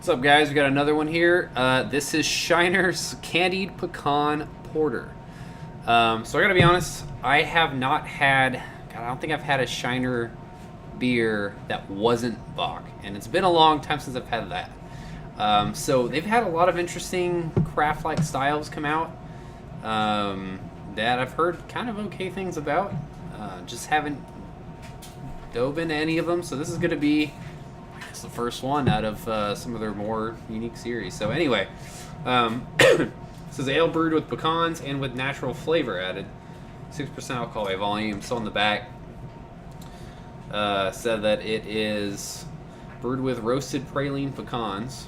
What's up, guys? We got another one here. This is Shiner's Candied Pecan Porter. So I gotta be honest, I have not had, God, I don't think I've had a Shiner beer that wasn't Bock, and it's been a long time since I've had that. So they've had a lot of interesting craft-like styles come out that I've heard kind of okay things about. Just haven't dove into any of them, so this is gonna be the first one out of some of their more unique series. So anyway, this is ale brewed with pecans and with natural flavor added. 6% alcohol by volume. So on the back said that it is brewed with roasted praline pecans.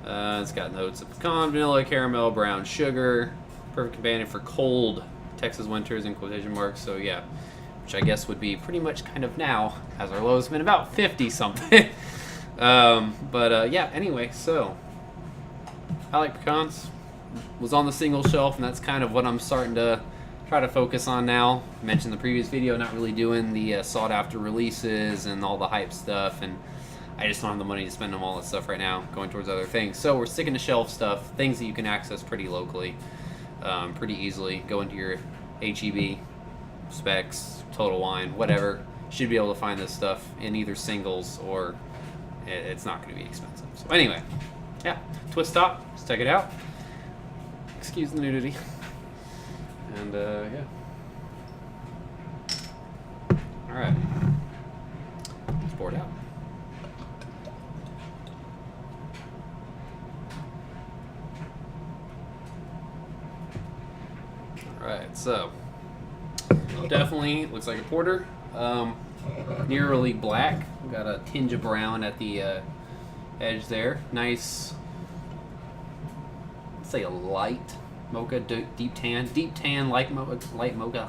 It's got notes of pecan, vanilla, caramel, brown sugar. Perfect companion for cold Texas winters in quotation marks. So yeah, which I guess would be pretty much kind of now, as our low's been about 50 something. Yeah, anyway, so I like pecans. Was on the single shelf, and that's kind of what I'm starting to try to focus on now. I mentioned in the previous video, not really doing the sought after releases and all the hype stuff, and I just don't have the money to spend on all that stuff right now, going towards other things. So we're sticking to shelf stuff, things that you can access pretty locally, pretty easily. Go into your HEB, Specs, Total Wine, whatever. Should be able to find this stuff in either singles or it's not going to be expensive. So anyway, yeah, twist top. Let's check it out. Excuse the nudity. And yeah. All right. Let's pour it out. All right. So definitely looks like a porter. Nearly black. Got a tinge of brown at the edge there. Nice, let's say a light mocha, deep tan, light mocha, light mocha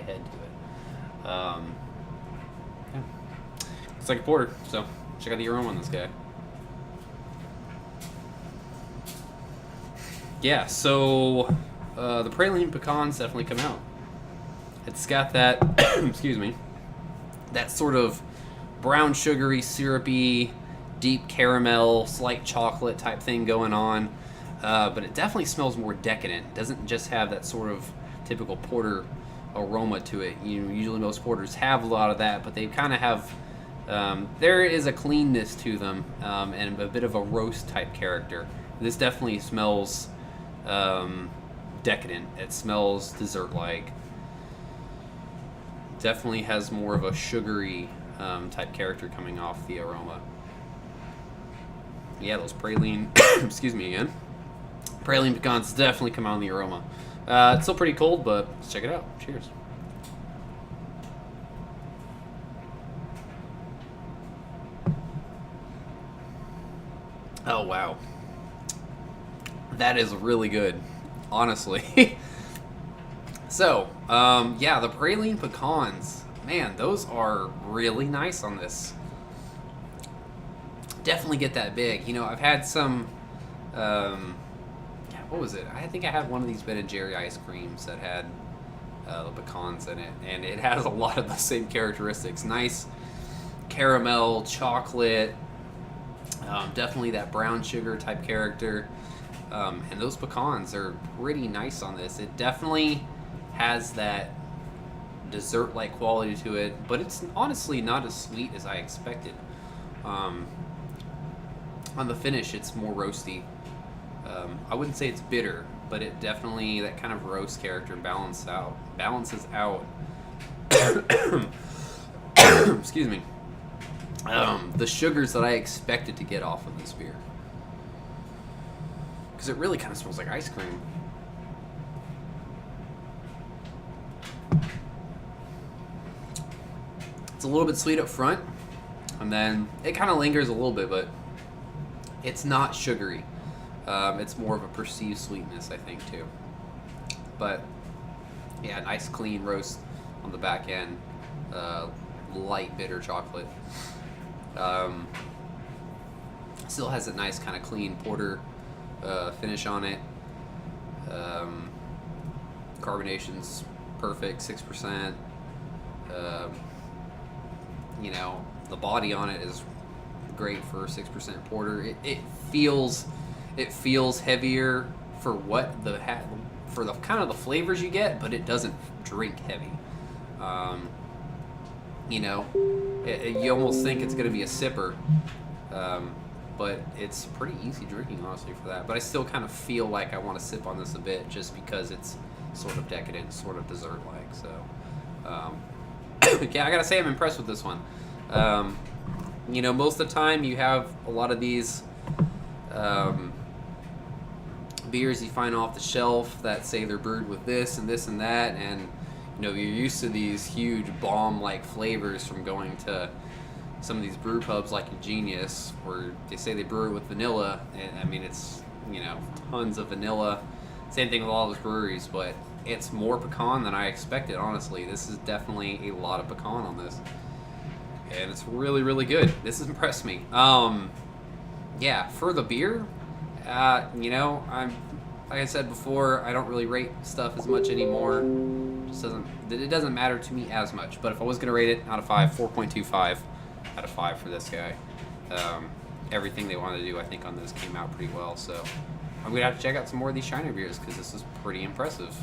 head to it. Yeah. It's like a porter. So check out the aroma on this guy. Yeah. So the praline pecans definitely come out. It's got that, excuse me, that sort of brown sugary, syrupy, deep caramel, slight chocolate type thing going on. But it definitely smells more decadent. It doesn't just have that sort of typical porter aroma to it. You know, usually most porters have a lot of that, but they kind of have, there is a cleanness to them, and a bit of a roast type character. This definitely smells decadent. It smells dessert-like. Definitely has more of a sugary type character coming off the aroma. Yeah, those praline, excuse me again. Praline pecans definitely come out in the aroma. It's still pretty cold, but let's check it out. Cheers. Oh, wow. That is really good, honestly. So, yeah, the praline pecans, man, those are really nice on this. Definitely get that big. You know, I've had some, what was it? I think I had one of these Ben & Jerry ice creams that had the pecans in it, and it has a lot of the same characteristics. Nice caramel, chocolate, definitely that brown sugar type character, and those pecans are pretty nice on this. It definitely has that dessert-like quality to it, but it's honestly not as sweet as I expected. On the finish, it's more roasty. I wouldn't say it's bitter, but it definitely, that kind of roast character balances out. Excuse me. The sugars that I expected to get off of this beer, because it really kind of smells like ice cream. It's a little bit sweet up front, and then it kind of lingers a little bit, but it's not sugary. It's more of a perceived sweetness, I think, too. But yeah, nice clean roast on the back end. Light bitter chocolate. Still has a nice kind of clean porter finish on it. Carbonation's perfect, 6%. You know, the body on it is great for a 6% porter. It feels heavier for what the kind of the flavors you get, but it doesn't drink heavy. You know, you almost think it's going to be a sipper, but it's pretty easy drinking, honestly, for that. But I still kind of feel like I want to sip on this a bit just because it's sort of decadent, sort of dessert-like. So, yeah, I gotta say I'm impressed with this one. You know, most of the time you have a lot of these beers you find off the shelf that say they're brewed with this and this and that, and you know, you're used to these huge bomb-like flavors from going to some of these brew pubs like Ingenious, where they say they brew it with vanilla, and I mean, it's, you know, tons of vanilla. Same thing with all those breweries, but it's more pecan than I expected, honestly. This is definitely a lot of pecan on this, and it's really, really good. This has impressed me. Yeah, for the beer, you know, like I said before, I don't really rate stuff as much anymore. It doesn't matter to me as much. But if I was gonna rate it out of 5, 4.25 out of 5 for this guy. Everything they wanted to do, I think, on this came out pretty well. So I'm gonna have to check out some more of these Shiner beers because this is pretty impressive.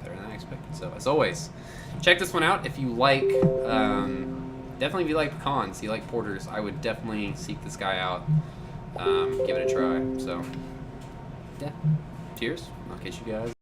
Better than I expected. So as always, check this one out if you like. Definitely if you like pecans, you like porters, I would definitely seek this guy out. Give it a try. So yeah, cheers. I'll catch you guys